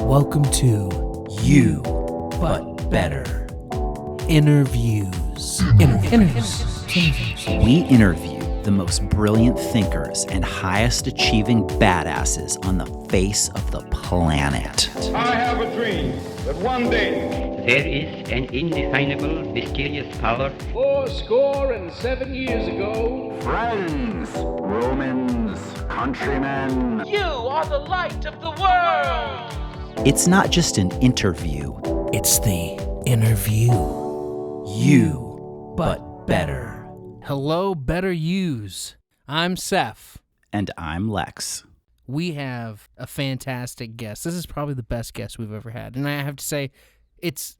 Welcome to You, But Better. Interviews. We interview the most brilliant thinkers and highest achieving badasses on the face of the planet. I have a dream that one day there is an indefinable, mysterious power. 70 years ago. Friends, Romans, countrymen. You are the light of the world. It's not just an interview. It's the interview. You, but better. Hello, Better Yous. I'm Seph. And I'm Lex. We have a fantastic guest. This is probably the best guest we've ever had. And I have to say, it's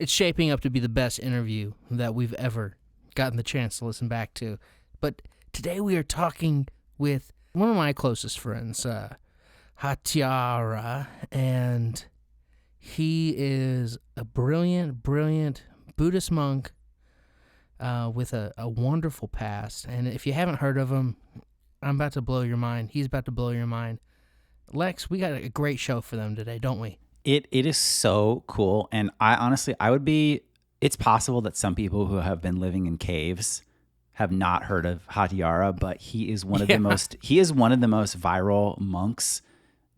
shaping up to be the best interview that we've ever gotten the chance to listen back to. But today we are talking with one of my closest friends, Hatyaara, and he is a brilliant Buddhist monk with a wonderful past. And if you haven't heard of him, I'm about to blow your mind. He's about to blow your mind. Lex, we got a great show for them today, don't we? It is so cool. And it's possible that some people who have been living in caves have not heard of Hatyaara, but he is one of the most viral monks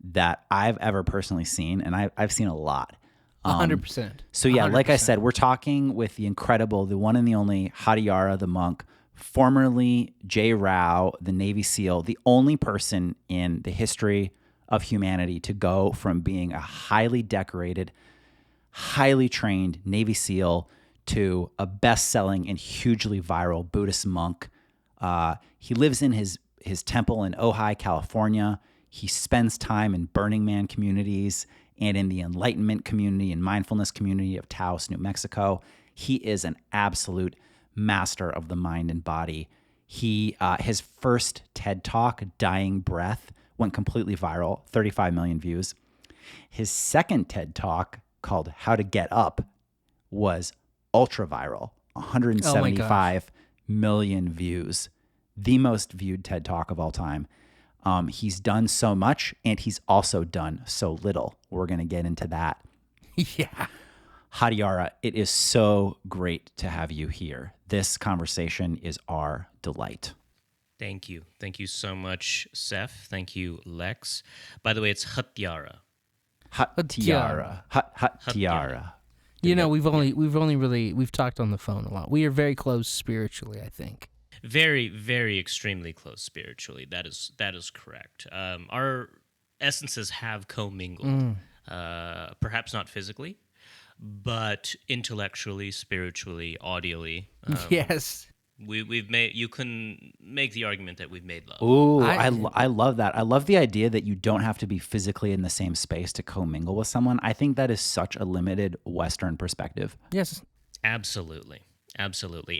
that I've ever personally seen, and I've seen a lot. 100%. So yeah, 100%. like I said, we're talking with the incredible, the one and the only Hatyaara the monk, formerly Sanjay Rao, the Navy SEAL, the only person in the history of humanity to go from being a highly decorated, highly trained Navy SEAL to a best-selling and hugely viral Buddhist monk. He lives in his temple in Ojai, California. He spends time in Burning Man communities and in the Enlightenment community and mindfulness community of Taos, New Mexico. He is an absolute master of the mind and body. His first TED Talk, Dying Breath, went completely viral, 35 million views. His second TED Talk, called How to Get Up, was ultra viral, 175 million views. The most viewed TED Talk of all time. He's done so much, and he's also done so little. We're going to get into that. Yeah. Hatyaara, it is so great to have you here. This conversation is our delight. Thank you. Thank you so much, Seph. Thank you, Lex. By the way, it's Hatyaara. Hatyaara. Hatyaara. You know, we've talked on the phone a lot. We are very close spiritually, I think. Very, very extremely close spiritually. That is correct. Our essences have commingled. Perhaps not physically, but intellectually, spiritually, audially. Yes. We've made. You can make the argument that we've made love. Ooh, I love that. I love the idea that you don't have to be physically in the same space to commingle with someone. I think that is such a limited Western perspective. Yes. Absolutely.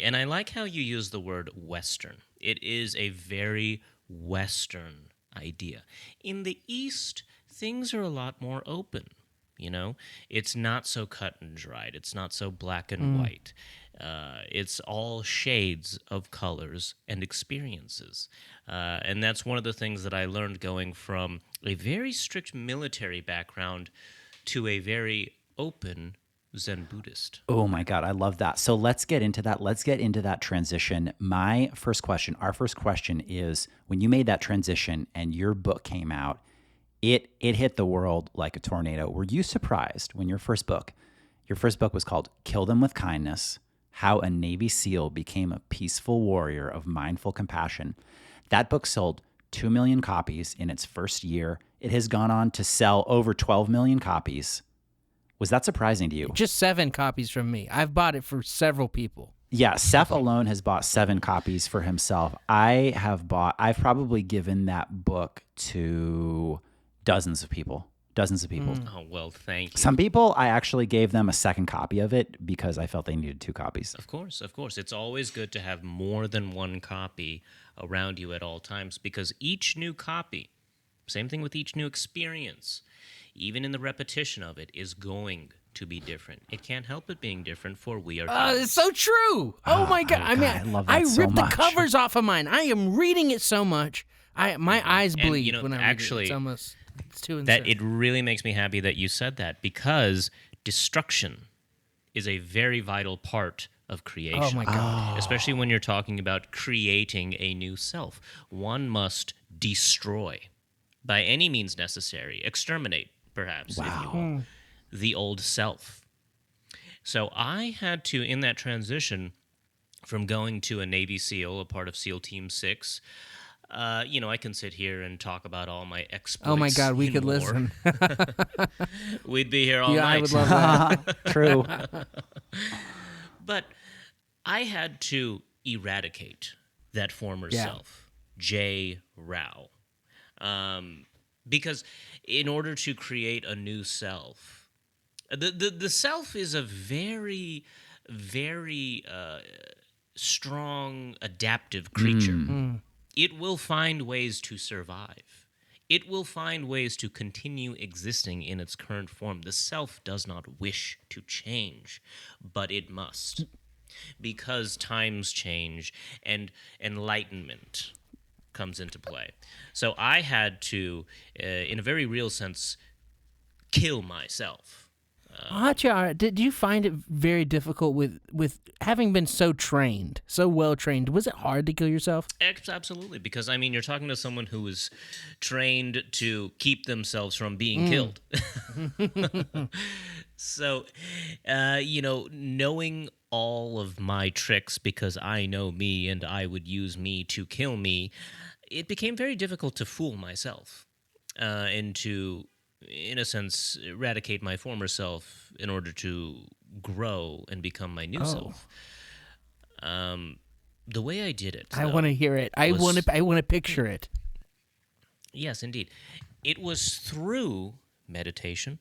And I like how you use the word Western. It is a very Western idea. In the East, things are a lot more open. You know, it's not so cut and dried. It's not so black and white. It's all shades of colors and experiences. And that's one of the things that I learned going from a very strict military background to a very open Zen Buddhist. Oh my God, I love that. So let's get into that. Let's get into that transition. Our first question is, when you made that transition and your book came out, it hit the world like a tornado. Were you surprised when your first book was called Kill Them with Kindness, How a Navy SEAL Became a Peaceful Warrior of Mindful Compassion? That book sold 2 million copies in its first year. It has gone on to sell over 12 million copies. Was that surprising to you? Just 7 copies from me. I've bought it for several people. Yeah, Seph alone has bought 7 copies for himself. I've probably given that book to dozens of people. Oh, well, thank you. Some people, I actually gave them a second copy of it because I felt they needed 2 copies. Of course. It's always good to have more than one copy around you at all times, because each new copy, same thing with each new experience, even in the repetition of it, is going to be different. It can't help it being different, for we are humans. It's so true. Oh my God. I mean, I love that I so ripped much. the covers off of mine. I am reading it so much. My eyes bleed when I read it. It's almost... It's 2 and That 6. it really makes me happy that you said that, because destruction is a very vital part of creation. Oh my God. Especially when you're talking about creating a new self. One must destroy by any means necessary, exterminate, perhaps, if you will, the old self. So I had to, in that transition from going to a Navy SEAL, a part of SEAL Team 6, I can sit here and talk about all my exploits. Oh my God, we in could war. listen. We'd be here all Yeah, night. I would love that. True. But I had to eradicate that former Yeah. self, Jay Rao. Because in order to create a new self, the self is a very, very strong, adaptive creature. It will find ways to survive. It will find ways to continue existing in its current form. The self does not wish to change, but it must, because times change and enlightenment comes into play. So I had to, in a very real sense, kill myself. Hatyaara, did you find it very difficult with having been so trained, so well trained? Was it hard to kill yourself? Absolutely, because I mean, you're talking to someone who was trained to keep themselves from being killed. So, knowing all of my tricks, because I know me and I would use me to kill me, it became very difficult to fool myself and to, in a sense, eradicate my former self in order to grow and become my new self. The way I did it, I though, want to hear it. I was- want to picture it. Yes, indeed. It was through meditation.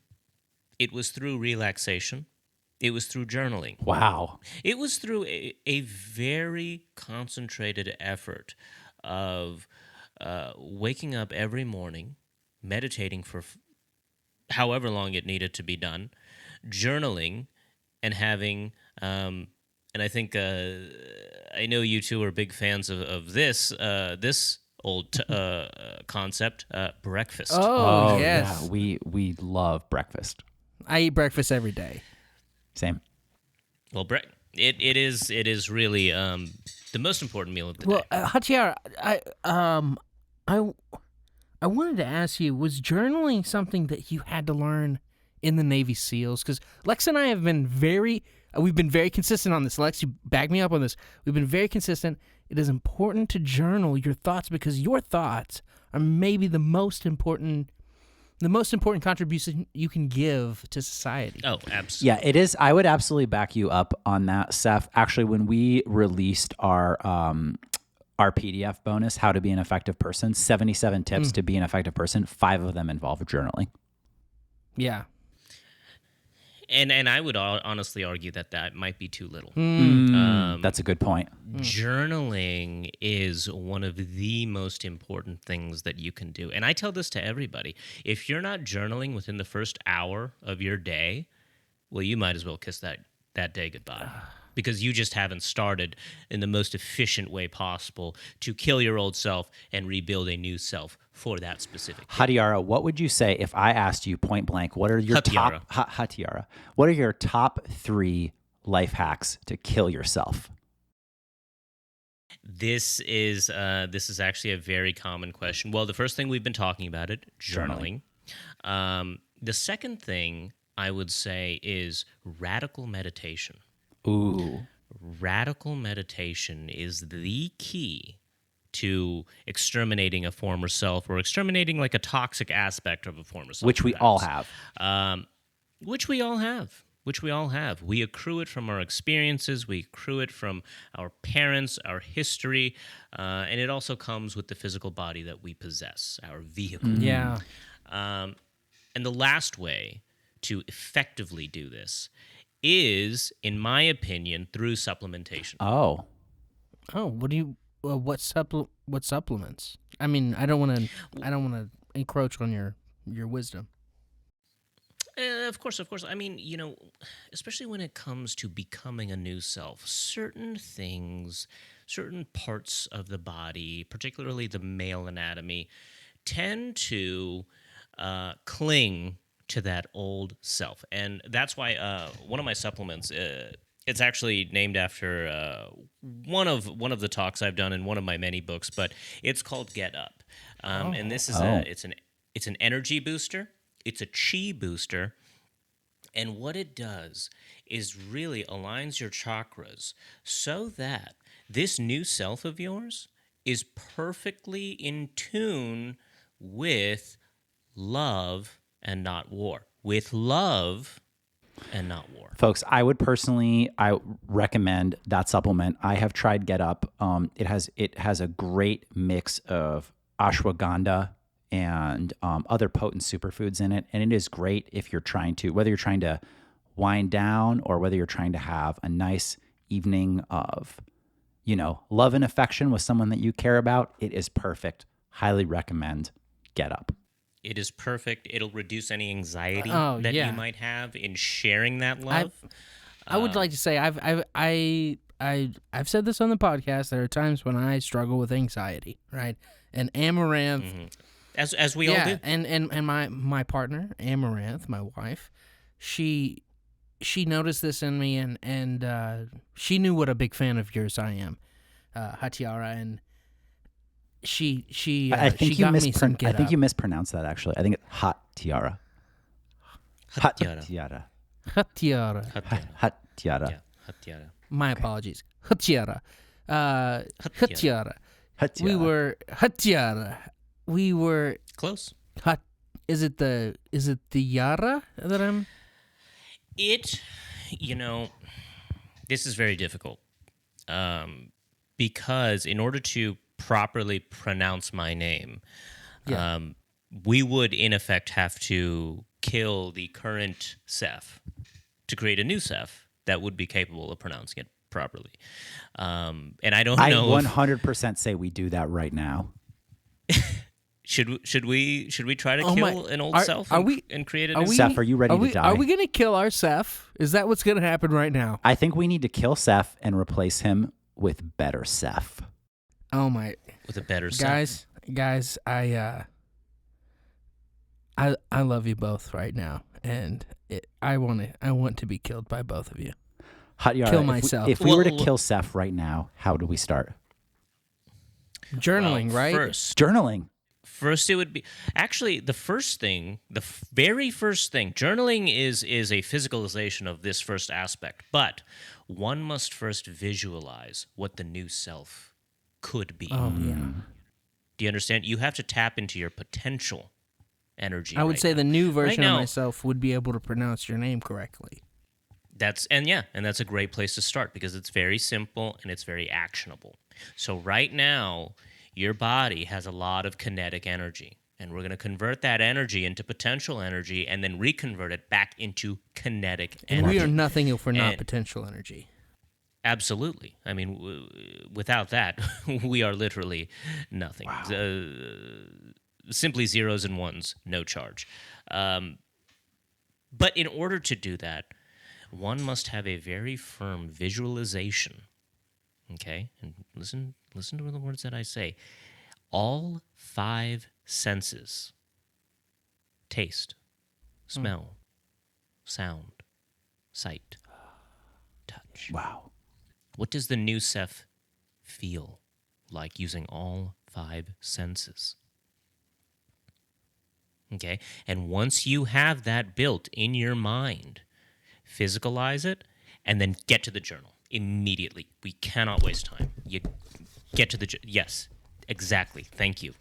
It was through relaxation. It was through journaling. Wow. It was through a very concentrated effort of waking up every morning, meditating for however long it needed to be done, journaling, and having, and I think I know you two are big fans of this old concept, breakfast. Oh, yes. yeah. We love breakfast. I eat breakfast every day. Same. Well, it is really the most important meal of the Well, day. Hatyaara, I wanted to ask you, was journaling something that you had to learn in the Navy SEALs? Because Lex and I have been we've been very consistent on this. Lex, you back me up on this. We've been very consistent. It is important to journal your thoughts because your thoughts are maybe the most important contribution you can give to society. Oh, absolutely. Yeah, it is. I would absolutely back you up on that, Seph. Actually, when we released our PDF bonus, How to Be an Effective Person, 77 tips to be an effective person, 5 of them involve journaling. Yeah. And I would honestly argue that might be too little. That's a good point. Journaling is one of the most important things that you can do. And I tell this to everybody. If you're not journaling within the first hour of your day, well, you might as well kiss that day goodbye. Because you just haven't started in the most efficient way possible to kill your old self and rebuild a new self for that specific day. Hatyaara, what would you say if I asked you point blank, what are your Hatyaara. Hatyaara, what are your top 3 life hacks to kill yourself? This is actually a very common question. Well, the first thing we've been talking about it, journaling. The second thing I would say is radical meditation. Ooh. Radical meditation is the key to exterminating a former self or exterminating like a toxic aspect of a former self. Which we all have. Which we all have. We accrue it from our experiences. We accrue it from our parents, our history, and it also comes with the physical body that we possess, our vehicle. Yeah. And the last way to effectively do this is, in my opinion, through supplementation. Oh. Oh, what supplements? I mean, I don't want to encroach on your wisdom. Of course. I mean, especially when it comes to becoming a new self, certain things, certain parts of the body, particularly the male anatomy, tend to cling to that old self. And that's why one of my supplements, it's actually named after one of the talks I've done in one of my many books, but it's called Get Up. And this is it's an energy booster. It's a chi booster. And what it does is really aligns your chakras so that this new self of yours is perfectly in tune with love and not war. With love and not war. Folks, I recommend that supplement. I have tried Get Up. It has a great mix of ashwagandha and other potent superfoods in it. And it is great if you're whether you're trying to wind down or whether you're trying to have a nice evening of, love and affection with someone that you care about. It is perfect. Highly recommend Get Up. It is perfect. It'll reduce any anxiety that you might have in sharing that love. I would like to say I've said this on the podcast. There are times when I struggle with anxiety, right? And Amaranth, as we all do. And my partner Amaranth, my wife, she noticed this in me, and she knew what a big fan of yours I am, Hatyaara, and she got me some Get Up. I think you mispronounced that, actually. I think it's Hatyaara. Hatyaara. Hatyaara. Hatyaara. Yeah, Hatyaara. My apologies. Hatyaara. Hatyaara. Hatyaara. We were Close. Is it the Yara that I'm? This is very difficult. Because in order to properly pronounce my name, we would in effect have to kill the current Seph to create a new Seph that would be capable of pronouncing it properly. And I don't know. I 100% say we do that right now. Should we try to kill an old self and create a new Seph, are you ready to die? Are we going to kill our Seph? Is that what's going to happen right now? I think we need to kill Seph and replace him with better Seph. Oh my! With a better Seph. Guys, I love you both right now, and I want to be killed by both of you. Hatyaara, kill myself. If we were to kill Seph right now, how do we start? Journaling, right? Journaling. First, it would be actually the very first thing. Journaling is a physicalization of this first aspect, but one must first visualize what the new self could be. Oh yeah. Do you understand? You have to tap into your potential energy. I would say now. the new version right now, of myself would be able to pronounce your name correctly. That's a great place to start because it's very simple and it's very actionable. So right now, your body has a lot of kinetic energy, and we're going to convert that energy into potential energy and then reconvert it back into kinetic energy. And we are nothing if we're not potential energy. Absolutely. I mean, without that, we are literally nothing. Wow. Simply zeros and ones, no charge. But in order to do that, one must have a very firm visualization. Okay? And listen to the words that I say. All 5 senses, taste, smell, sound, sight, touch. Wow. What does the new Seph feel like using all 5 senses? Okay? And once you have that built in your mind, physicalize it, and then get to the journal immediately. We cannot waste time. You get to the yes, exactly. Thank you.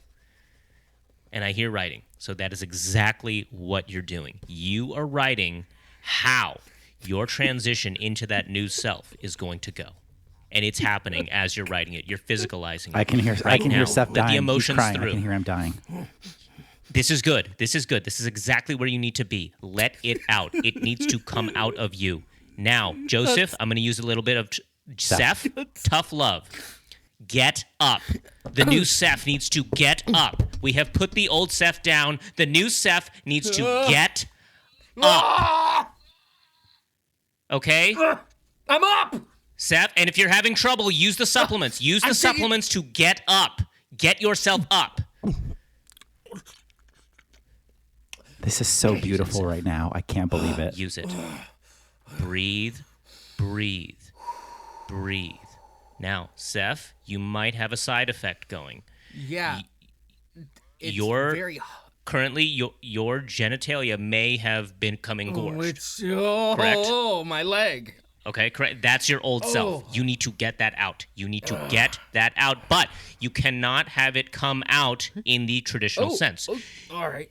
And I hear writing. So that is exactly what you're doing. You are writing how your transition into that new self is going to go. And it's happening as you're writing it. You're physicalizing it. I can hear Seph dying. The emotions He's crying. through. I can hear him dying. This is good. This is good. This is exactly where you need to be. Let it out. It needs to come out of you. Now, Joseph, I'm going to use a little bit of Seph. Tough love. Get up. The new Seph needs to get up. We have put the old Seph down. The new Seph needs to get up. Okay? I'm up! Seph, and if you're having trouble, use the supplements. Use the supplements to get up. Get yourself up. This is so beautiful right now. I can't believe it. Use it. Breathe, breathe, breathe. Now, Seph, you might have a side effect going. Yeah. It's Your very currently your genitalia may have been become engorged. correct. Correct? Oh, my leg. Okay, correct. That's your old self. You need to get that out. You need to get that out, but you cannot have it come out in the traditional sense. All right.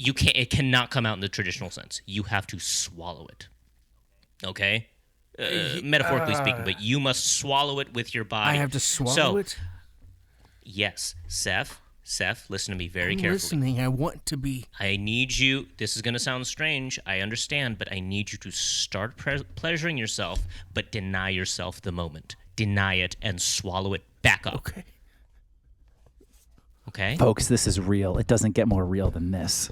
You can't. It cannot come out in the traditional sense. You have to swallow it. Okay, metaphorically speaking, but you must swallow it with your body. I have to swallow it? Yes, Seph, listen to me very I'm carefully. listening. I want to be. I need you, this is going to sound strange, I understand, but I need you to start pleasuring yourself, but deny yourself the moment. Deny it and swallow it back up. Okay. Okay? Folks, this is real. It doesn't get more real than this.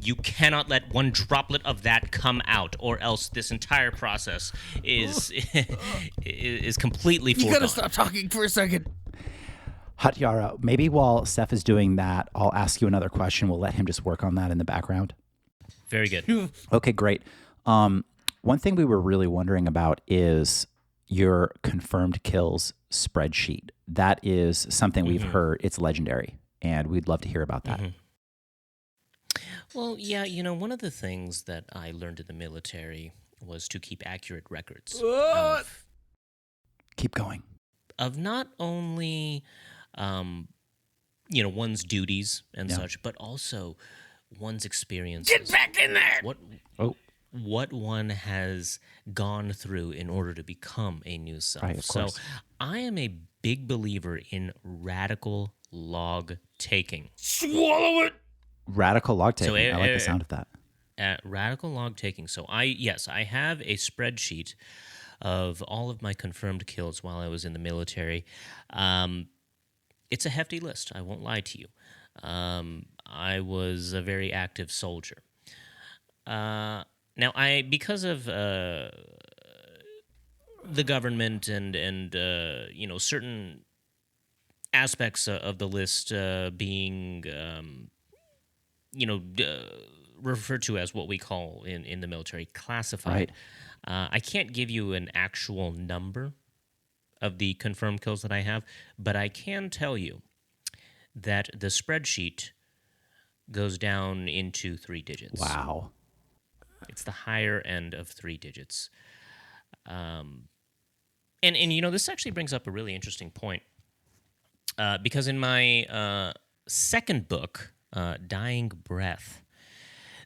You cannot let one droplet of that come out, or else this entire process is completely You foregone. gotta stop talking for a second. Hatyaara, maybe while Seph is doing that, I'll ask you another question. We'll let him just work on that in the background. Very good. Okay, great. One thing we were really wondering about is your confirmed kills spreadsheet. That is something we've heard. It's legendary, and we'd love to hear about that. Well, yeah, one of the things that I learned in the military was to keep accurate records Keep going. of not only, one's duties and such, but also one's experiences. Get back in there! What one has gone through in order to become a new self. Right, of course. So I am a big believer in radical log taking. Swallow it! Radical log taking. So, I like the sound of that. Radical log taking. So I have a spreadsheet of all of my confirmed kills while I was in the military. It's a hefty list. I won't lie to you. I was a very active soldier. Now, because of the government and certain aspects of the list being referred to as what we call in the military classified. Right. I can't give you an actual number of the confirmed kills that I have, but I can tell you that the spreadsheet goes down into 3 digits. Wow. It's the higher end of 3 digits. And this actually brings up a really interesting point. Because in my second book, Dying Breath,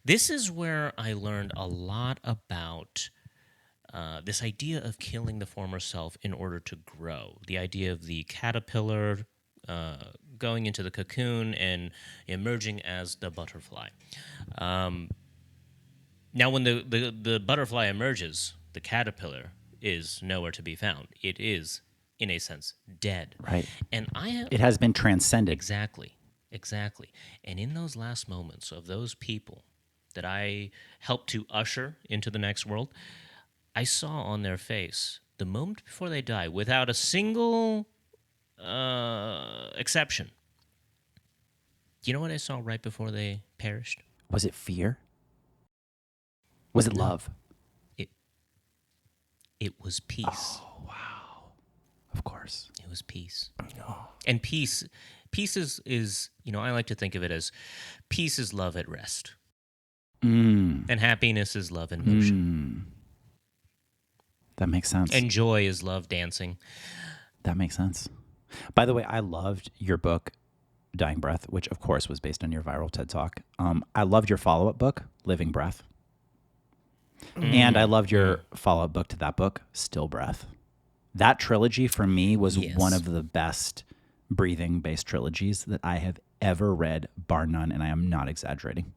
this is where I learned a lot about this idea of killing the former self in order to grow. The idea of the caterpillar going into the cocoon and emerging as the butterfly. Now, when the butterfly emerges, the caterpillar is nowhere to be found. It is, in a sense, dead. Right. And It has been transcended. Exactly. And in those last moments of those people that I helped to usher into the next world, I saw on their face, the moment before they die, without a single exception, do you know what I saw right before they perished? Was it fear? Was it love? It was peace. Oh, wow. Of course. It was peace. And peace is, I like to think of it as peace is love at rest. And happiness is love in motion. That makes sense. And joy is love dancing. That makes sense. By the way, I loved your book, Dying Breath, which of course was based on your viral TED Talk. I loved your follow-up book, Living Breath. And I loved your follow-up book to that book, Still Breath. That trilogy for me was one of the best breathing-based trilogies that I have ever read, bar none, and I am not exaggerating.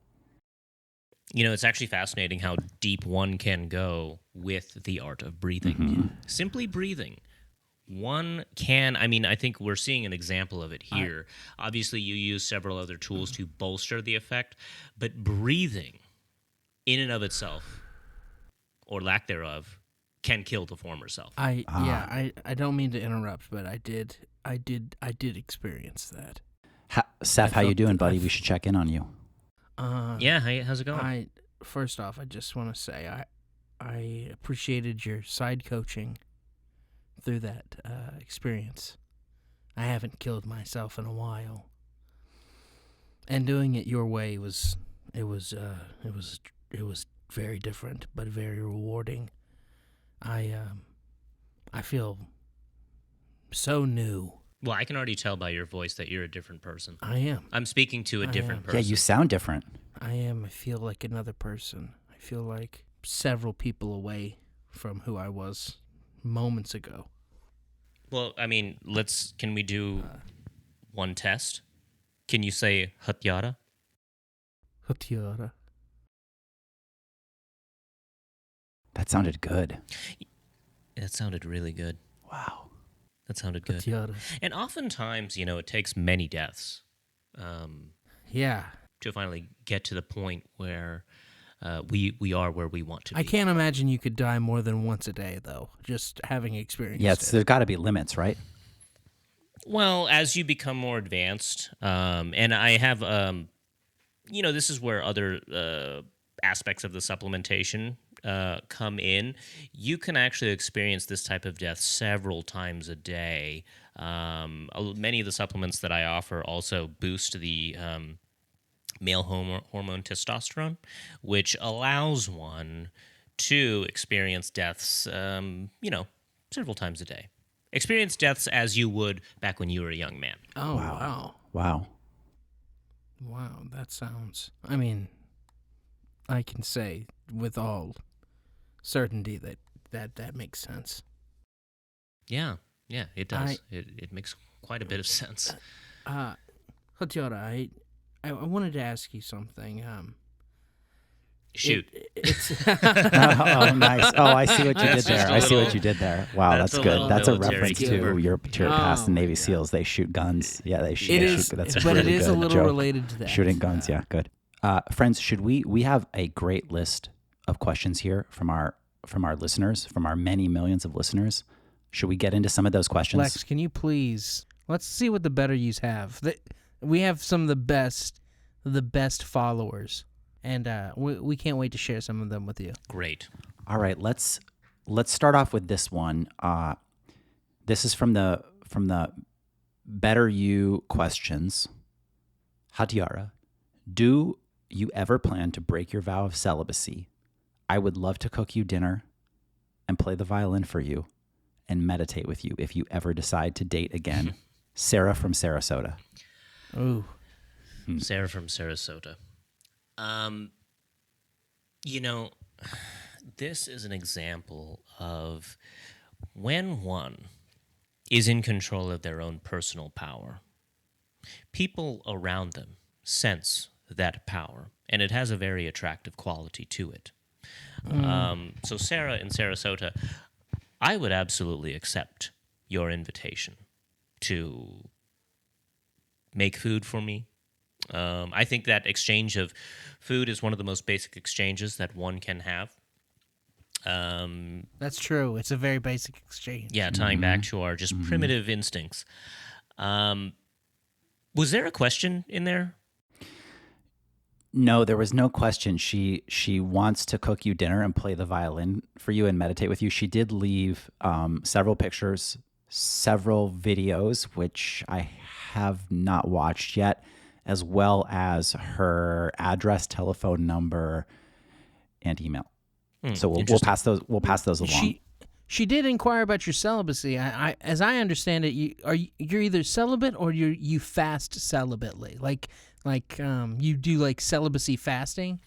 It's actually fascinating how deep one can go with the art of breathing. Simply breathing. One can, I think we're seeing an example of it here. Obviously, you use several other tools to bolster the effect, but breathing in and of itself, or lack thereof, can kill the former self. I don't mean to interrupt, but I did experience that. Seph, how you doing, buddy? We should check in on you. Yeah, how's it going? First off, I just want to say I appreciated your side coaching through that experience. I haven't killed myself in a while, and doing it your way was very different, but very rewarding. I feel so new. Well, I can already tell by your voice that you're a different person. I am. I'm speaking to a different person. Yeah, you sound different. I am. I feel like another person. I feel like several people away from who I was moments ago. Well, I mean, can we do one test? Can you say Hatyaara? Hatyaara. That sounded good. That sounded really good. Wow. That sounded good. Hatyaara. And oftentimes, it takes many deaths Yeah. to finally get to the point where we are where we want to be. I can't imagine you could die more than once a day, though, just having experienced Yeah, it. there's got to be limits, right? Well, as you become more advanced, and I have, this is where other aspects of the supplementation come in. You can actually experience this type of death several times a day. Many of the supplements that I offer also boost the male hormone testosterone, which allows one to experience deaths, several times a day. Experience deaths as you would back when you were a young man. Oh, wow. Wow. Wow, that sounds... I mean, I can say with all certainty that makes sense. Yeah, it does. It makes quite a bit of sense. Hatyaara, I wanted to ask you something. Shoot. Oh, nice. Oh, I see what you did That's there. just a I see what little- you did there. Wow, that's that's a good. little That's a military reference humor. to your past Oh, Navy my SEALs. They shoot guns. Yeah, they shoot. It they is, shoot. That's a but it really is a good little joke. related to that. Shooting guns. Yeah, good. Friends, we have a great list of questions here from our listeners, from our many millions of listeners. Should we get into some of those questions? Lex, can you please... Let's see what the better yous have. We have some of the best followers, and we can't wait to share some of them with you. Great. All right, let's start off with this one. This is from the Better You questions. Hatyaara, do you ever plan to break your vow of celibacy? I would love to cook you dinner and play the violin for you and meditate with you if you ever decide to date again. Sarah from Sarasota. Ooh. Sarah from Sarasota. This is an example of when one is in control of their own personal power, people around them sense that power, and it has a very attractive quality to it. So Sarah in Sarasota, I would absolutely accept your invitation to make food for me. I think that exchange of food is one of the most basic exchanges that one can have. That's true. It's a very basic exchange. Yeah, tying back to our just primitive instincts. Was there a question in there? No, there was no question. She wants to cook you dinner and play the violin for you and meditate with you. She did leave several pictures, several videos, which I have not watched yet, as well as her address, telephone number, and email. So we'll pass those. We'll pass those along. She did inquire about your celibacy. As I understand it, you're either celibate or you fast celibately. Like you do like celibacy fasting.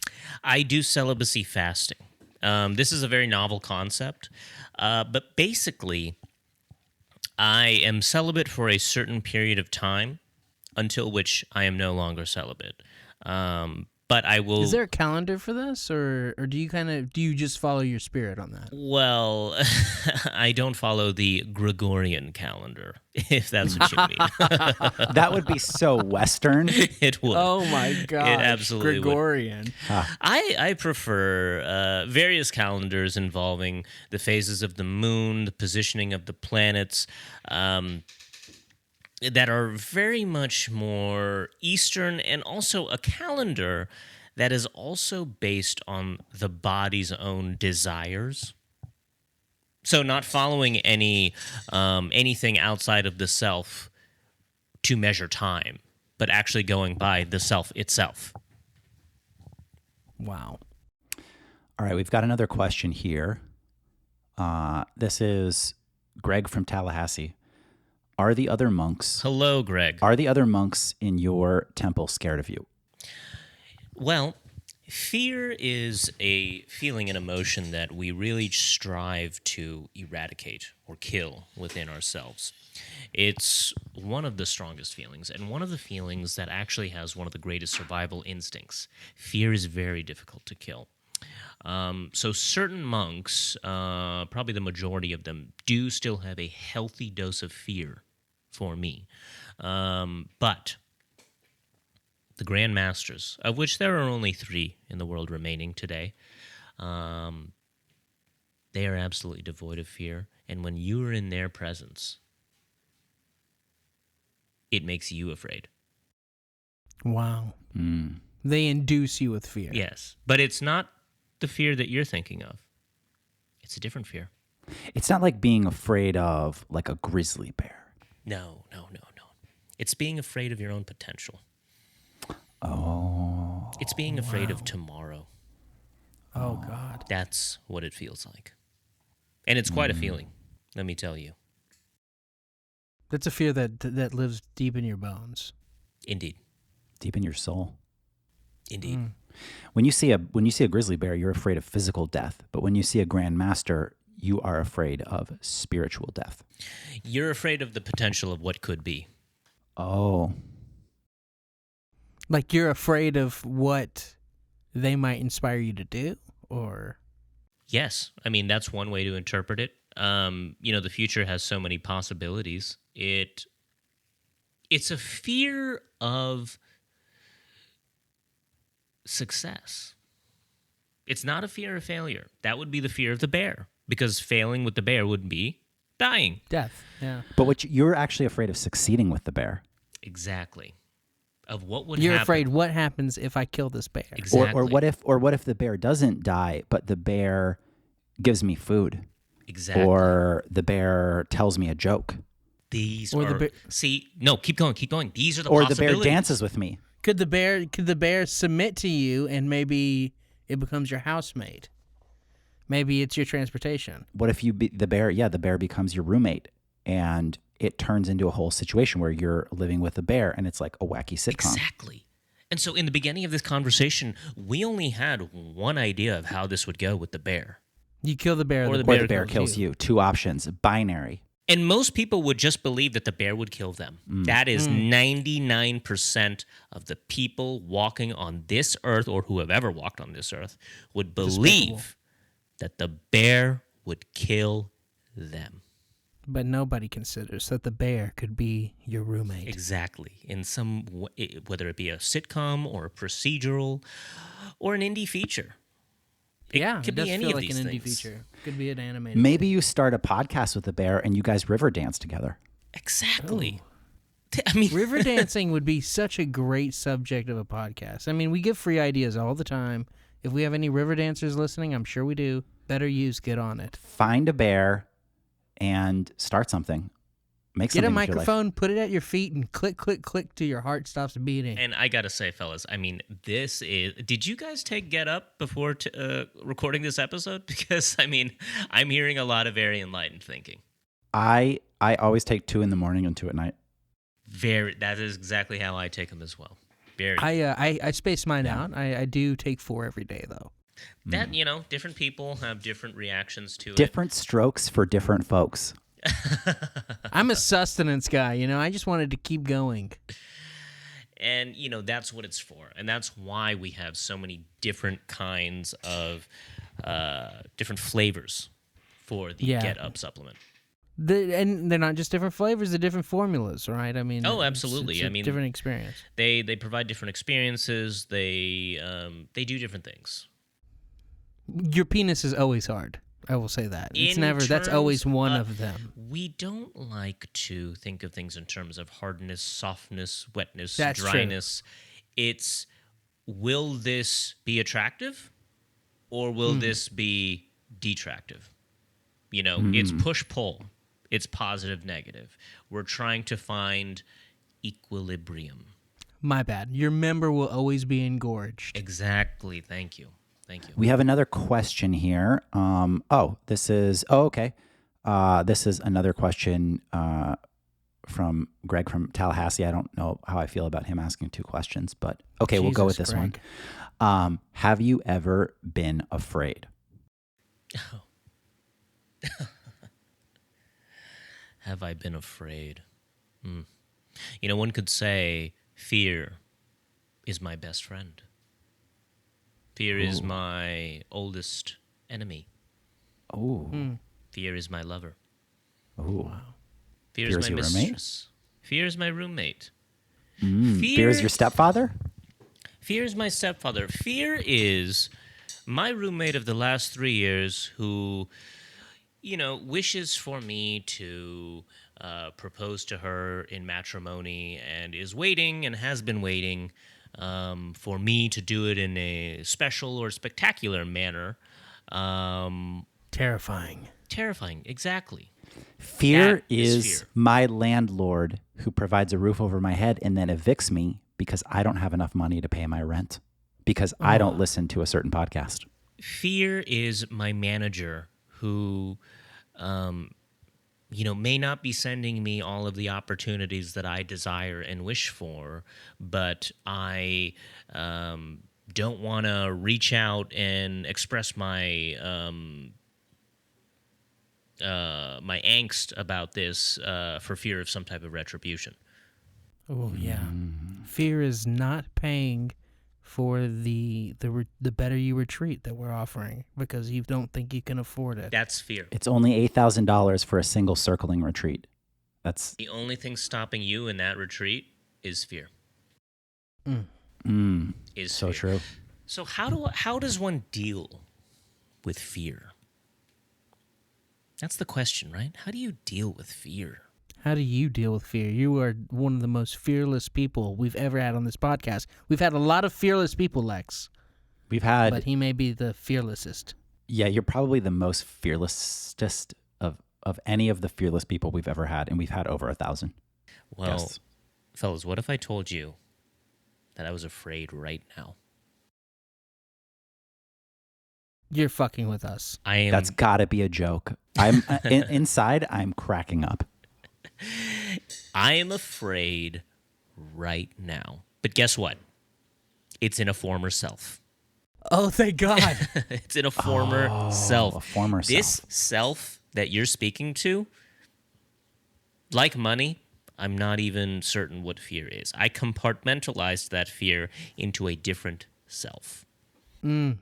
I do celibacy fasting. This is a very novel concept, but basically, I am celibate for a certain period of time, until which I am no longer celibate. But I will. Is there a calendar for this, or do you just follow your spirit on that? Well, I don't follow the Gregorian calendar, if that's what you mean. That would be so Western. It would. Oh my God! It absolutely would. Gregorian. I prefer various calendars involving the phases of the moon, the positioning of the planets, that are very much more Eastern, and also a calendar that is also based on the body's own desires. So not following anything outside of the self to measure time, but actually going by the self itself. Wow. All right, we've got another question here. This is Greg from Tallahassee. Are the other monks Hello, Greg. In your temple scared of you? Well, fear is a feeling and emotion that we really strive to eradicate or kill within ourselves. It's one of the strongest feelings, and one of the feelings that actually has one of the greatest survival instincts. Fear is very difficult to kill. So certain monks, probably the majority of them, do still have a healthy dose of fear for me. But the Grand Masters, of which there are only 3 in the world remaining today, they are absolutely devoid of fear. And when you are in their presence, it makes you afraid. Wow. They induce you with fear. Yes, but it's not the fear that you're thinking of. It's a different fear. It's not like being afraid of like a grizzly bear. No. It's being afraid of your own potential. Oh. It's being afraid of tomorrow. Oh, God. That's what it feels like. And it's quite a feeling, let me tell you. That's a fear that lives deep in your bones. Indeed. Deep in your soul. Indeed. When you see a grizzly bear, you're afraid of physical death. But when you see a Grand Master, you are afraid of spiritual death. You're afraid of the potential of what could be. Oh. Like you're afraid of what they might inspire you to do, or? Yes. I mean, that's one way to interpret it. The future has so many possibilities. It's a fear of success. It's not a fear of failure. That would be the fear of the bear, because failing with the bear would be dying. Death, yeah. But you're actually afraid of succeeding with the bear. Exactly. Of what would You're happen. afraid what happens if I kill this bear. Exactly. Or what if the bear doesn't die, but the bear gives me food? Exactly. Or the bear tells me a joke. These Or the are... bear- See, no, keep going. These are the Or the possibilities. bear dances with me. Could the bear submit to you and maybe it becomes your housemate? Maybe it's your transportation. What if the bear becomes your roommate, and it turns into a whole situation where you're living with a bear, and it's like a wacky sitcom. Exactly. And so in the beginning of this conversation, we only had one idea of how this would go with the bear. You kill the bear, Or the the bear, Or the bear kills you. 2 options, binary. And most people would just believe that the bear would kill them. That is 99% of the people walking on this earth, or who have ever walked on this earth, would believe that the bear would kill them. But nobody considers that the bear could be your roommate. Exactly. In some way, whether it be a sitcom or a procedural or an indie feature. It it could does be any feel of like these an indie things. feature. Could be an animated. Maybe you start a podcast with the bear, and you guys river dance together. Exactly. I mean, River dancing would be such a great subject of a podcast. I mean, we give free ideas all the time. If we have any river dancers listening, I'm sure we do. Better use, get on it. Find a bear and start something. Make Get something a with your life. microphone, put it at your feet, and click, click, click till your heart stops beating. and I gotta say, fellas, I mean, this is. Did you guys take Get Up before recording this episode? Because I mean, I'm hearing a lot of very enlightened thinking. I always take 2 in the morning and 2 at night. That is exactly how I take them as well. Very. I space mine out. I do take 4 every day though. That, different people have different reactions to Different strokes for different folks. I'm a sustenance guy. I just wanted to keep going. And, that's what it's for. And that's why we have so many different kinds of different flavors for the Get Up supplement. And they're not just different flavors; they're different formulas, right? I mean, Oh, absolutely. It's a I mean, different experience. They provide different experiences. They do different things. Your penis is always hard. I will say that. It's never. That's always one of them. We don't like to think of things in terms of hardness, softness, wetness, That's true. dryness. It's will this be attractive or will this be detractive? You know, it's push-pull. It's positive, negative. We're trying to find equilibrium. My bad. Your member will always be engorged. Exactly. Thank you. Thank you. We have another question here. This is another question from Greg from Tallahassee. I don't know how I feel about him asking 2 questions, but okay, we'll go with this Greg. one. Have you ever been afraid? Have I been afraid? You know, one could say fear is my best friend. Fear is my oldest enemy. Oh. Fear is my lover. Oh. Fear Fear is is my your mistress. Fear is my roommate. Fear is your stepfather? Fear is my stepfather. Fear is my roommate of the last 3 years who, you know, wishes for me to propose to her in matrimony and is waiting and has been waiting for me to do it in a special or spectacular manner. Terrifying. Terrifying, exactly. Fear That is is fear. my landlord who provides a roof over my head and then evicts me because I don't have enough money to pay my rent because I don't listen to a certain podcast. Fear is my manager who, you know, may not be sending me all of the opportunities that I desire and wish for, but I don't want to reach out and express my my angst about this for fear of some type of retribution. Oh yeah. Fear is not paying for the better you retreat that we're offering because you don't think you can afford it. That's fear. It's only $8,000 for a single circling retreat. That's The only thing stopping you in that retreat is fear. Is so fear. true. So how does one deal with fear? That's the question, right? How do you deal with fear? How do you deal with fear? You are one of the most fearless people we've ever had on this podcast. We've had a lot of fearless people, Lex, We've had, but he may be the fearlessest. yeah, you're probably the most fearlessest of any of the fearless people we've ever had, and we've had over 1,000. Well, Yes. fellas, what if I told you that I was afraid right now? You're fucking with us. I am. That's got to be a joke. I'm inside. I'm cracking up. I am afraid right now. But guess what? It's in a former self. Oh, thank God. It's in a former self. A former This self that you're speaking to, like money, I'm not even certain what fear is. I compartmentalized that fear into a different self. And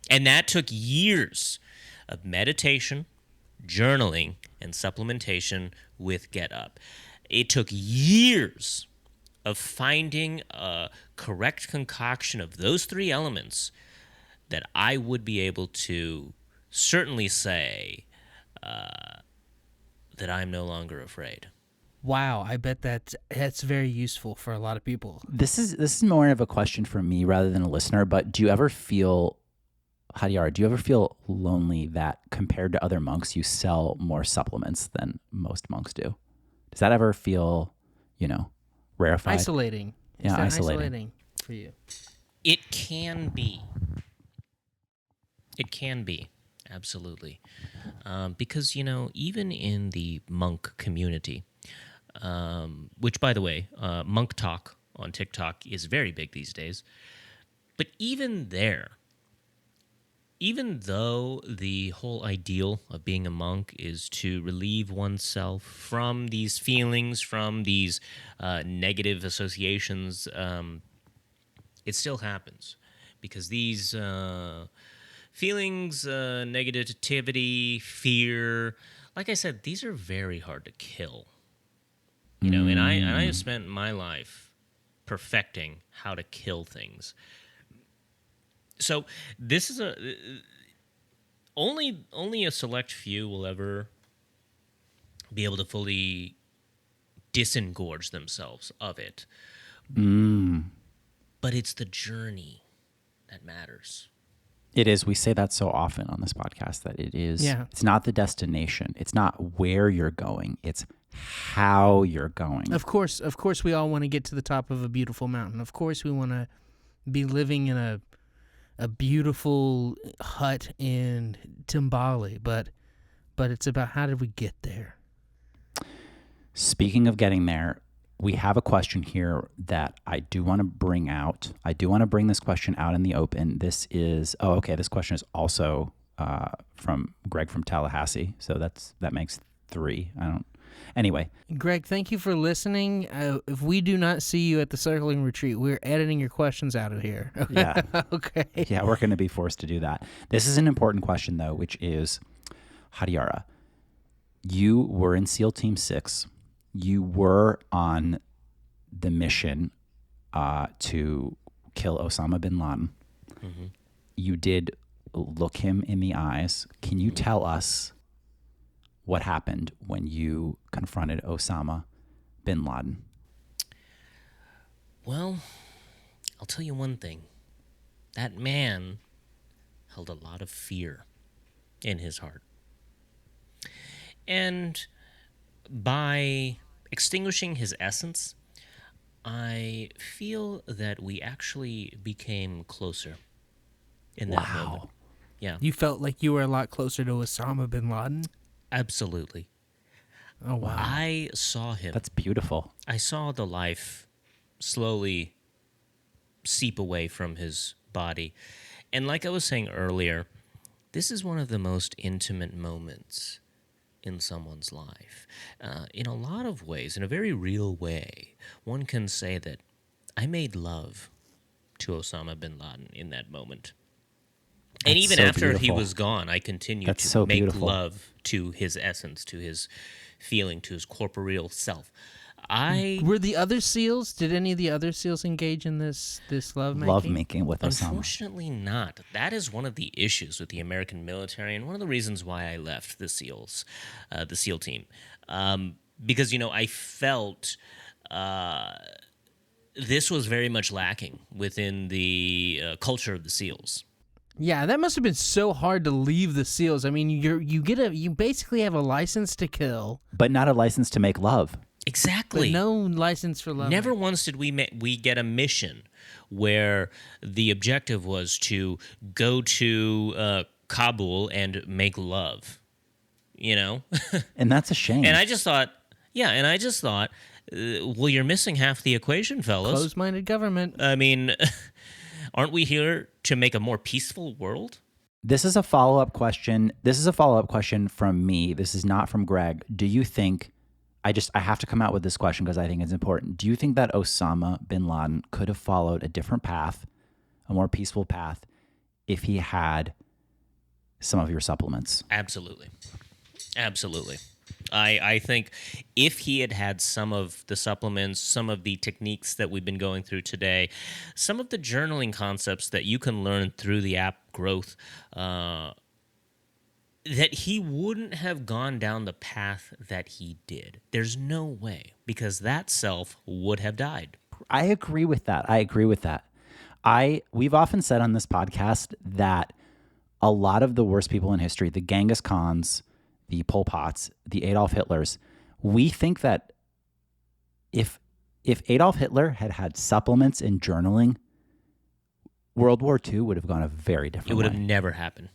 that took years of meditation, journaling, and supplementation with Get Up. It took years of finding a correct concoction of those 3 elements that I would be able to certainly say that I'm no longer afraid. Wow, I bet that's very useful for a lot of people. This is more of a question for me rather than a listener, but do you ever feel, Hatyaara, do you ever feel lonely that compared to other monks, you sell more supplements than most monks do? Does that ever feel, rarefied? Isolating. Yeah, Is that isolating. for you? It can be. It can be, absolutely. Because, even in the monk community, which, by the way, Monk Talk on TikTok is very big these days. But even there, even though the whole ideal of being a monk is to relieve oneself from these feelings, from these negative associations, it still happens. Because these feelings, negativity, fear, like I said, these are very hard to kill. And I have spent my life perfecting how to kill things. So this is only a select few will ever be able to fully disengorge themselves of it. but it's the journey that matters. It is. We say that so often on this podcast that it is. Yeah. It's not the destination. It's not where you're going. It's how you're going. Of course, we all want to get to the top of a beautiful mountain. Of course, we want to be living in a beautiful hut in Timbali, but it's about how did we get there? Speaking of getting there, we have a question here that I do want to bring out. I do want to bring this question out in the open. This is, this question is also from Greg from Tallahassee. So that makes 3. Anyway. Greg, thank you for listening. If we do not see you at the circling retreat, we're editing your questions out of here. Yeah. Okay. Yeah, we're going to be forced to do that. This is an important question, though, which is, Hatyaara, you were in SEAL Team 6. You were on the mission to kill Osama bin Laden. Mm-hmm. You did look him in the eyes. Can you tell us what happened when you confronted Osama bin Laden? Well, I'll tell you one thing. That man held a lot of fear in his heart. And by extinguishing his essence, I feel that we actually became closer in that moment. Yeah, You felt like you were a lot closer to Osama bin Laden? absolutely. Oh, wow. I saw him. That's beautiful. I saw the life slowly seep away from his body. And like I was saying earlier, this is one of the most intimate moments in someone's life. In a lot of ways, in a very real way, one can say that I made love to Osama bin Laden in that moment. And That's even so after he beautiful. was gone, I continued That's to so make beautiful. love to his essence, to his feeling, to his corporeal self. Were the other SEALs, did any of the other SEALs engage in this lovemaking? Lovemaking with Osama. Unfortunately not. That is one of the issues with the American military and one of the reasons why I left the SEALs, the SEAL team. Because, I felt this was very much lacking within the culture of the SEALs. Yeah, that must have been so hard to leave the SEALs. I mean, you basically have a license to kill, But not a license to make love. Exactly. but no license for love. Never once did we get a mission where the objective was to go to Kabul and make love, And that's a shame. And I just thought, well, you're missing half the equation, fellas. Closed-minded government. I mean, aren't we here to make a more peaceful world? This is a follow-up question. This is a follow-up question from me. This is not from Greg. Do you think, I have to come out with this question because I think it's important. Do you think that Osama bin Laden could have followed a different path, a more peaceful path, if he had some of your supplements? Absolutely. I think if he had had some of the supplements, some of the techniques that we've been going through today, some of the journaling concepts that you can learn through the app growth, that he wouldn't have gone down the path that he did. There's no way, because that self would have died. I agree with that. We've often said on this podcast that a lot of the worst people in history, the Genghis Khans, the Pol Pots, the Adolf Hitlers, we think that if Adolf Hitler had had supplements and journaling, World War II would have gone a very different way. It would have never happened.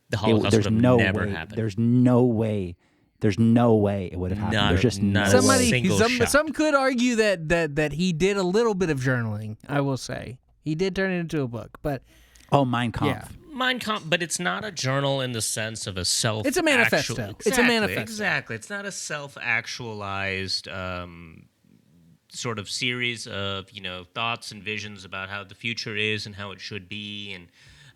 The Holocaust There's would have no never way. happened. There's no way it would have happened. There's just no not a way. single shot. Some could argue that he did a little bit of journaling. I will say he did turn it into a book, but Oh, Mein Kampf. yeah. Mein Kampf, but it's not a journal in the sense of a self. It's a manifesto. It's a manifesto. Exactly. It's not a self-actualized sort of series of thoughts and visions about how the future is and how it should be, and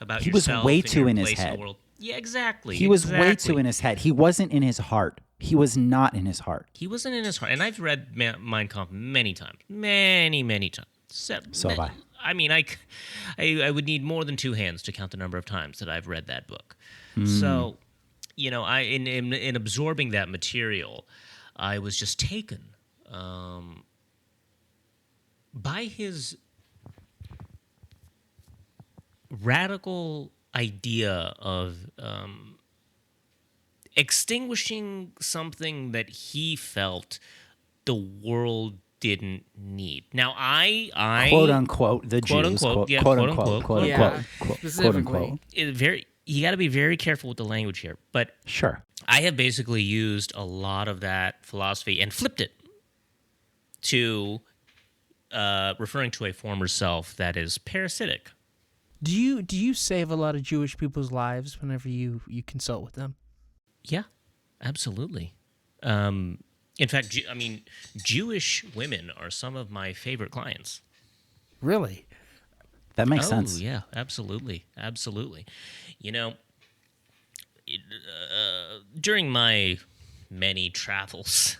about He was yourself way and too your in his place head. the world. Yeah, exactly. He was way too in his head. He wasn't in his heart. He was not in his heart. He wasn't in his heart, and I've read Mein Kampf many times, many times. So have I. I mean, I would need more than two hands to count the number of times that I've read that book. So, I in absorbing that material, I was just taken by his radical idea of extinguishing something that he felt the world didn't need. Now, I quote unquote the quote Jews, unquote, yeah, quote quote unquote, unquote, quote Yeah, unquote, quote specifically. unquote. you got to be very careful with the language here. But Sure. I have basically used a lot of that philosophy and flipped it to referring to a former self that is parasitic. Do you save a lot of Jewish people's lives whenever you consult with them? Yeah, absolutely. In fact, Jewish women are some of my favorite clients. Really? That makes sense. Oh, yeah, absolutely. Absolutely. You know, during my many travels,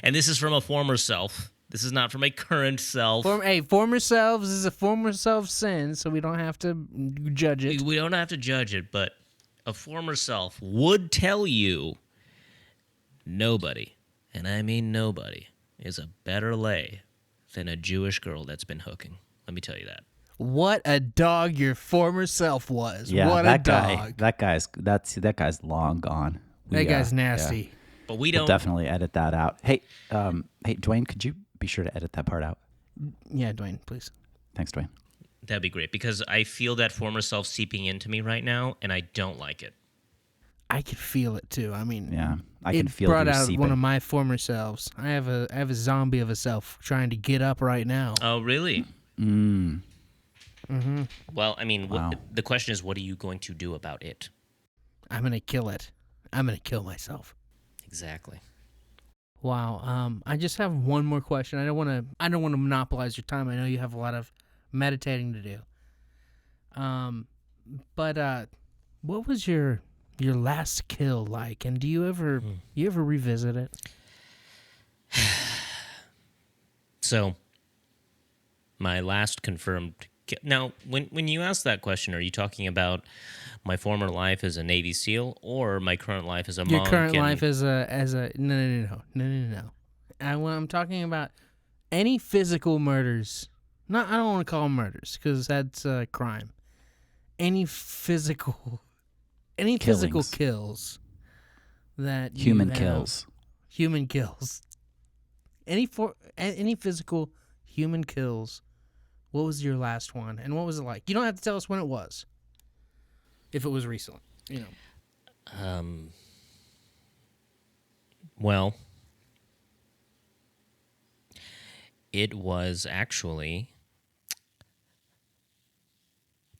and this is from a former self, this is not from a current self. Former selves is a former self sin, so we don't have to judge it. We don't have to judge it, but a former self would tell you nobody, and I mean nobody, is a better lay than a Jewish girl that's been hooking. Let me tell you that. What a dog your former self was. Yeah, what that a guy. dog. That guy's long gone. That guy's nasty. Yeah. But we We'll don't. definitely edit that out. Hey, Dwayne, could you be sure to edit that part out? Yeah, Dwayne, please. Thanks, Dwayne. That'd be great because I feel that former self seeping into me right now, and I don't like it. I could feel it too. I mean, Yeah, I can it feel brought you out seeping. one of my former selves. I have a zombie of a self trying to get up right now. Oh, really? Mm. Mm-hmm. Well, I mean, Wow. the question is, what are you going to do about it? I'm gonna kill it. I'm gonna kill myself. Exactly. Wow. I just have one more question. I don't want to monopolize your time. I know you have a lot of meditating to do. But what was your last kill like? And do you ever revisit it? So, my last confirmed. Now, when you ask that question, are you talking about my former life as a Navy SEAL or my current life as a Your monk? current life as a no. I'm talking about any physical murders. I don't want to call them murders because that's a crime. Any physical Killings. kills that Human you have. kills. Human kills. Any physical human kills. What was your last one, and what was it like? You don't have to tell us when it was. If it was recent, you know. Well, it was actually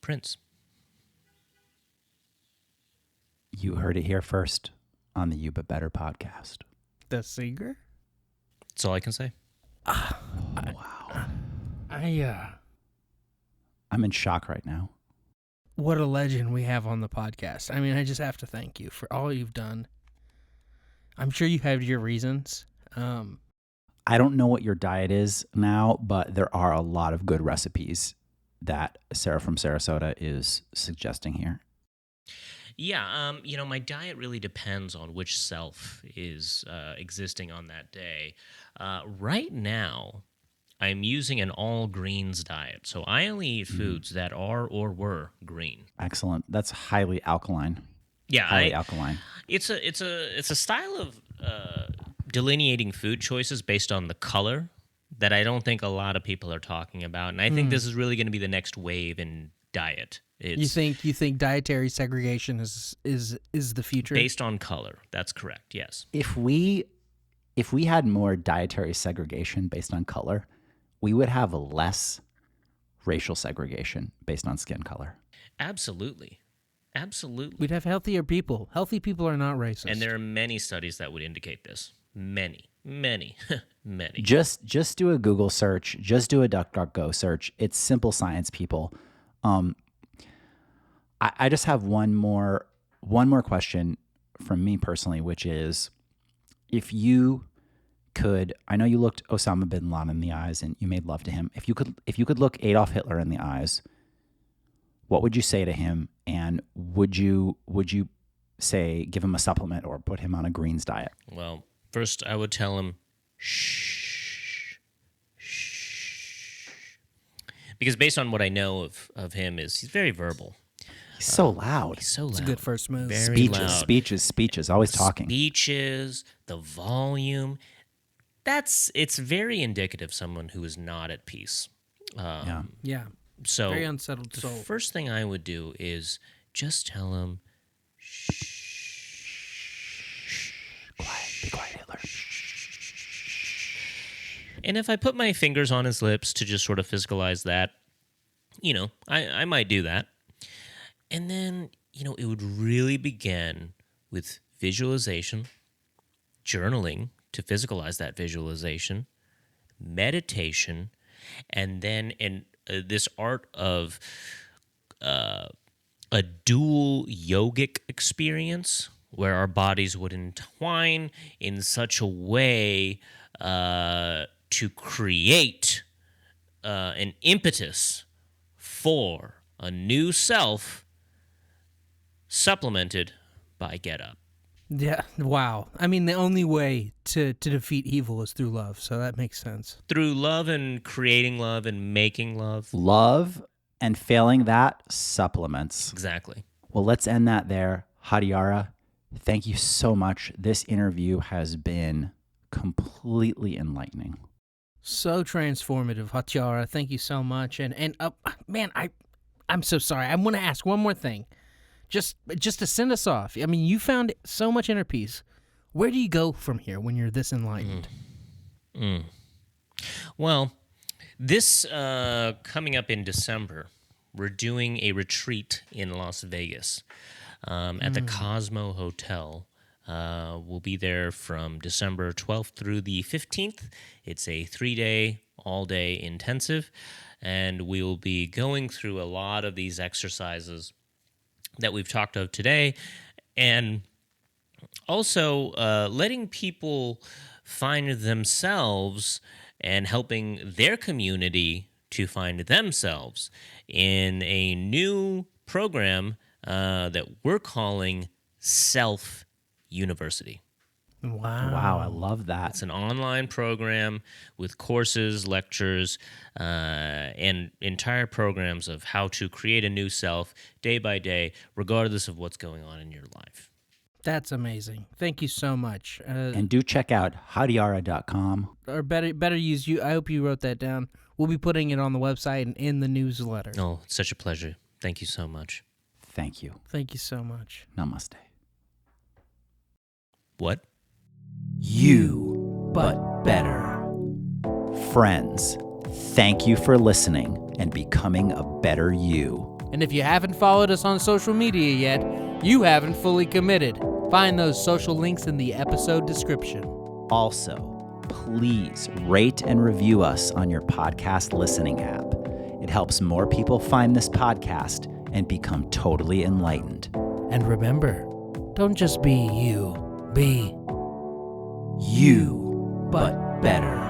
Prince. You heard it here first on the You But Better podcast. The singer. That's all I can say. Wow. I'm in shock right now. What a legend we have on the podcast. I mean, I just have to thank you for all you've done. I'm sure you have your reasons. I don't know what your diet is now, but there are a lot of good recipes that Sarah from Sarasota is suggesting here. Yeah, my diet really depends on which self is existing on that day. Right now, I'm using an all greens diet, so I only eat foods that are or were green. Excellent. That's highly alkaline. Yeah, Highly alkaline. It's a style of delineating food choices based on the color that I don't think a lot of people are talking about, and I think this is really going to be the next wave in diet. You think dietary segregation is the future? Based on color. That's correct. Yes. If we had more dietary segregation based on color, we would have less racial segregation based on skin color. Absolutely. Absolutely. We'd have healthier people. Healthy people are not racist. And there are many studies that would indicate this. Many. Just do a Google search. Just do a DuckDuckGo search. It's simple science, people. I just have one more question from me personally, which is, if you could, I know you looked Osama bin Laden in the eyes and you made love to him. If you could look Adolf Hitler in the eyes, what would you say to him? And would you say give him a supplement or put him on a greens diet? Well, first I would tell him, shh. Because based on what I know of him, is he's very verbal. He's so loud. He's so loud. It's a good first move. Very loud. Speeches, always talking. Speeches, the volume. It's very indicative of someone who is not at peace. Yeah. So Very unsettled the soul. first thing I would do is just tell him, Be quiet, Hitler. and if I put my fingers on his lips to just sort of physicalize that, I might do that. And then, it would really begin with visualization, journaling to physicalize that visualization, meditation, and then this art of a dual yogic experience where our bodies would entwine in such a way to create an impetus for a new self supplemented by Get Up. Yeah, wow. I mean, the only way to defeat evil is through love, so that makes sense. Through love and creating love and making love. Love and failing that supplements. Exactly. Well, let's end that there. Hatyaara, thank you so much. This interview has been completely enlightening. So transformative, Hatyaara. Thank you so much. And man, I'm so sorry. I want to ask one more thing. Just to send us off. I mean, you found so much inner peace. Where do you go from here when you're this enlightened? Well, this coming up in December, we're doing a retreat in Las Vegas at the Cosmo Hotel. We'll be there from December 12th through the 15th. It's a 3-day, all-day intensive, and we will be going through a lot of these exercises that we've talked of today, and also letting people find themselves and helping their community to find themselves in a new program that we're calling Self-University. Wow, I love that. It's an online program with courses, lectures, and entire programs of how to create a new self day by day, regardless of what's going on in your life. That's amazing. Thank you so much. And do check out hatyaara.com. Or better use you. I hope you wrote that down. We'll be putting it on the website and in the newsletter. Oh, it's such a pleasure. Thank you so much. Thank you. Thank you so much. Namaste. What? You, but better. Friends, thank you for listening and becoming a better you. And if you haven't followed us on social media yet, you haven't fully committed. Find those social links in the episode description. Also, please rate and review us on your podcast listening app. It helps more people find this podcast and become totally enlightened. And remember, don't just be you. Be You, but better.